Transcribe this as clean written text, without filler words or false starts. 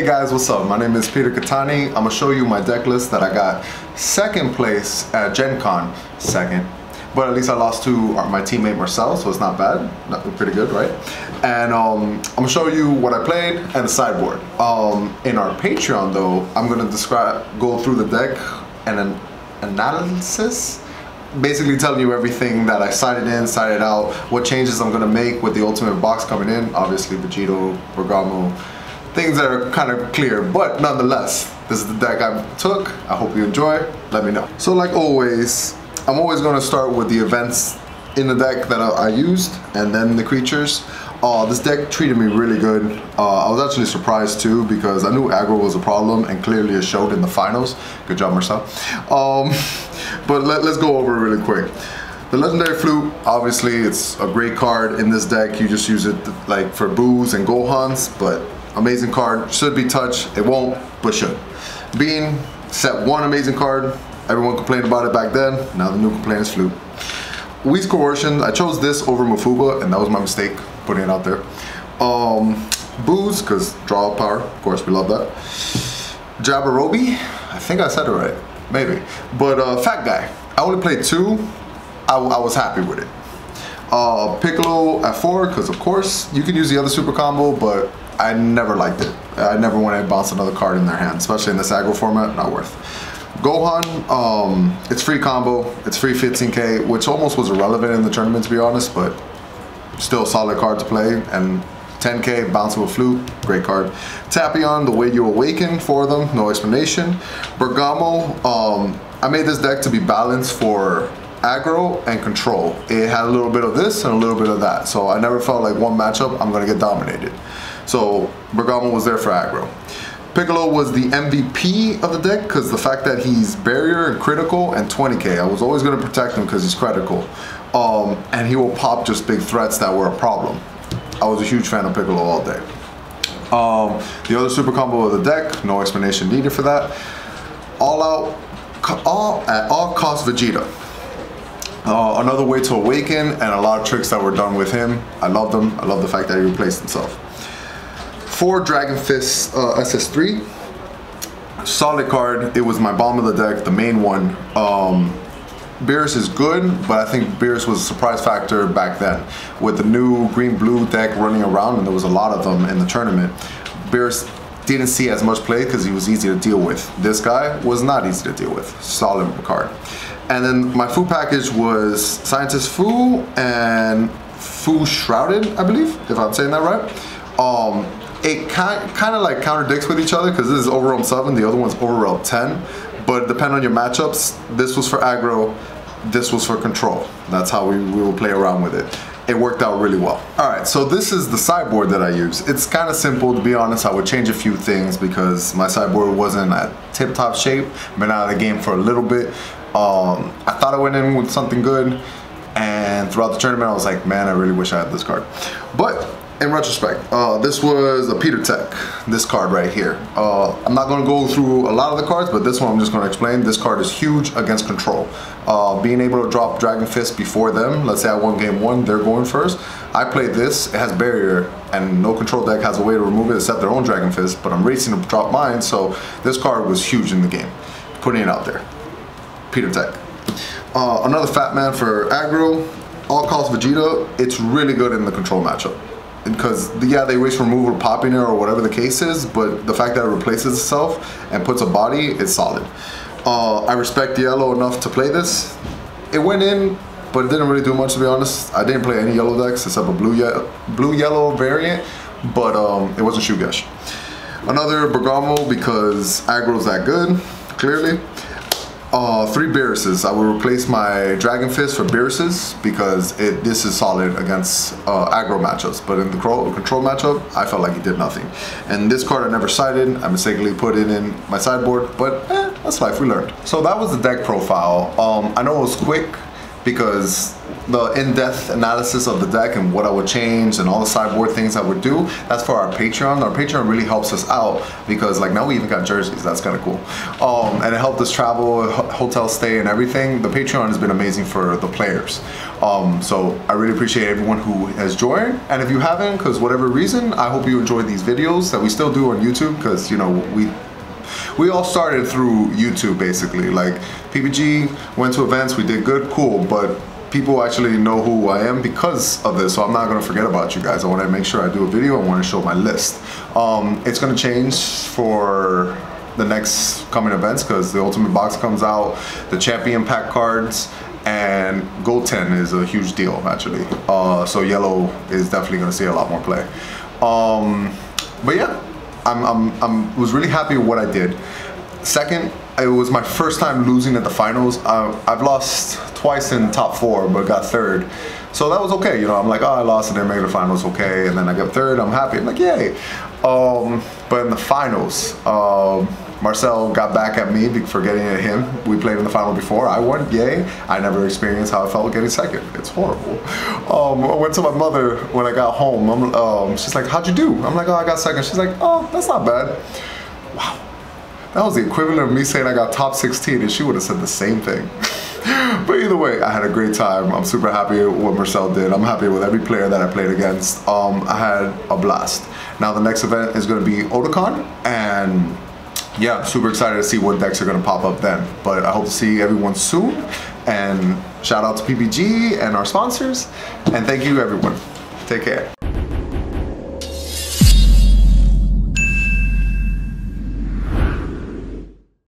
guys, what's up? My name is Peter Cattani. I'm gonna show you my deck list that I got second place at Gen Con, second. But at least I lost to my teammate Marcel, so it's not bad. Pretty good, right? And I'm gonna show you what I played and the sideboard. In our Patreon though, I'm gonna go through the deck and an analysis. Basically telling you everything that I sided in, sided out, what changes I'm gonna make with the ultimate box coming in. Obviously Vegito, Bergamo, things that are kind of clear, but nonetheless, this is the deck I took. I hope you enjoy, let me know. So like always, I'm always gonna start with the events in the deck that I used, and then the creatures. This deck treated me really good. I was actually surprised too, because I knew aggro was a problem, and clearly it showed in the finals. Good job, Marcel. But let's go over it really quick. The Legendary Flute, obviously it's a great card in this deck. You just use it like for boos and Gohans, but amazing card. Should be touched, it won't, but should. Bean, set one amazing card. Everyone complained about it back then. Now the new complaint is Flute. Weed's Coercion, I chose this over Mafuba, and that was my mistake, putting it out there. Boos, because draw power, of course, we love that. Jabberwocky, I think I said it right, maybe. But Fat Guy, I only played two, I was happy with it. Piccolo at 4, because of course, you can use the other super combo, but I never liked it. I never wanted to bounce another card in their hand, especially in this aggro format, not worth. Gohan, it's free combo, it's free 15k, which almost was irrelevant in the tournament to be honest, but still a solid card to play, and 10k, bounce with Flute, great card. Tapion, the way you awaken for them, no explanation. Bergamo, I made this deck to be balanced for aggro and control. It had a little bit of this and a little bit of that, so I never felt like one matchup I'm gonna get dominated. So Bergamo was there for aggro. Piccolo was the MVP of the deck because the fact that he's barrier and critical and 20k, I was always going to protect him because he's critical. And he will pop just big threats that were a problem. I was a huge fan of Piccolo all day. The other super combo of the deck, no explanation needed for that. At all cost Vegeta. Another way to awaken, and a lot of tricks that were done with him. I loved them. I love the fact that he replaced himself. 4 Dragon Fist SS3. Solid card. It was my bomb of the deck, the main one. Beerus is good, but I think Beerus was a surprise factor back then. With the new green-blue deck running around, and there was a lot of them in the tournament, Beerus didn't see as much play because he was easy to deal with. This guy was not easy to deal with. Solid card. And then my food package was Scientist Fu and Fu Shrouded, I believe, if I'm saying that right. It kind of like contradicts with each other because this is overrealm 7, the other one's overrealm 10. But depending on your matchups, this was for aggro, this was for control. That's how we will play around with it. It worked out really well. All right, so this is the sideboard that I use. It's kind of simple, to be honest. I would change a few things because my sideboard wasn't at tip-top shape. Been out of the game for a little bit. I thought I went in with something good, and throughout the tournament, I was like, man, I really wish I had this card. But in retrospect, this was a Peter Tech, this card right here. I'm not going to go through a lot of the cards, but this one I'm just going to explain. This card is huge against control. Being able to drop Dragon Fist before them, let's say I won game 1, they're going first. I played this, it has barrier, and no control deck has a way to remove it except their own Dragon Fist, but I'm racing to drop mine, so this card was huge in the game. Putting it out there. Peter Tech. Another fat man for aggro, all cost Vegeta. It's really good in the control matchup. Because yeah, they waste removal popping it or whatever the case is, but the fact that it replaces itself and puts a body is solid. I respect yellow enough to play this. It went in, but it didn't really do much, to be honest. I didn't play any yellow decks except a blue-yellow variant, but it wasn't Shugesh. Another Bergamo because aggro's that good, clearly. 3 Beeruses. I will replace my Dragon Fist for Beeruses because this is solid against aggro matchups, but in the control matchup, I felt like he did nothing. And this card I never sided. I mistakenly put it in my sideboard, but that's life, we learned. So that was the deck profile. I know it was quick, because the in-depth analysis of the deck and what I would change and all the sideboard things I would do, that's for our Patreon. Our Patreon really helps us out because like now we even got jerseys. That's kind of cool. And it helped us travel, hotel stay and everything. The Patreon has been amazing for the players. So I really appreciate everyone who has joined. And if you haven't, because whatever reason, I hope you enjoyed these videos that we still do on YouTube, because you know, we all started through YouTube basically. Like PPG went to events, we did good, cool, but people actually know who I am because of this, so I'm not gonna forget about you guys. I wanna make sure I do a video, I wanna show my list. It's gonna change for the next coming events because the Ultimate Box comes out, the Champion Pack cards, and Gold 10 is a huge deal actually. So yellow is definitely gonna see a lot more play. But yeah, I was really happy with what I did. Second, it was my first time losing at the finals. I've lost twice in top 4, but got 3rd. So that was okay, you know, I'm like, oh, I lost and then made the finals, okay. And then I got 3rd, I'm happy, I'm like, yay. But in the finals, Marcel got back at me for getting at him. We played in the final before, I won, yay. I never experienced how I felt getting 2nd. It's horrible. I went to my mother when I got home. She's like, how'd you do? I'm like, oh, I got 2nd. She's like, oh, that's not bad. Wow. That was the equivalent of me saying I got top 16 and she would have said the same thing. But either way, I had a great time. I'm super happy with what Marcel did. I'm happy with every player that I played against. I had a blast. Now the next event is going to be Otakon, and yeah, I'm super excited to see what decks are going to pop up then. But I hope to see everyone soon, and shout out to PPG and our sponsors, and thank you everyone. Take care.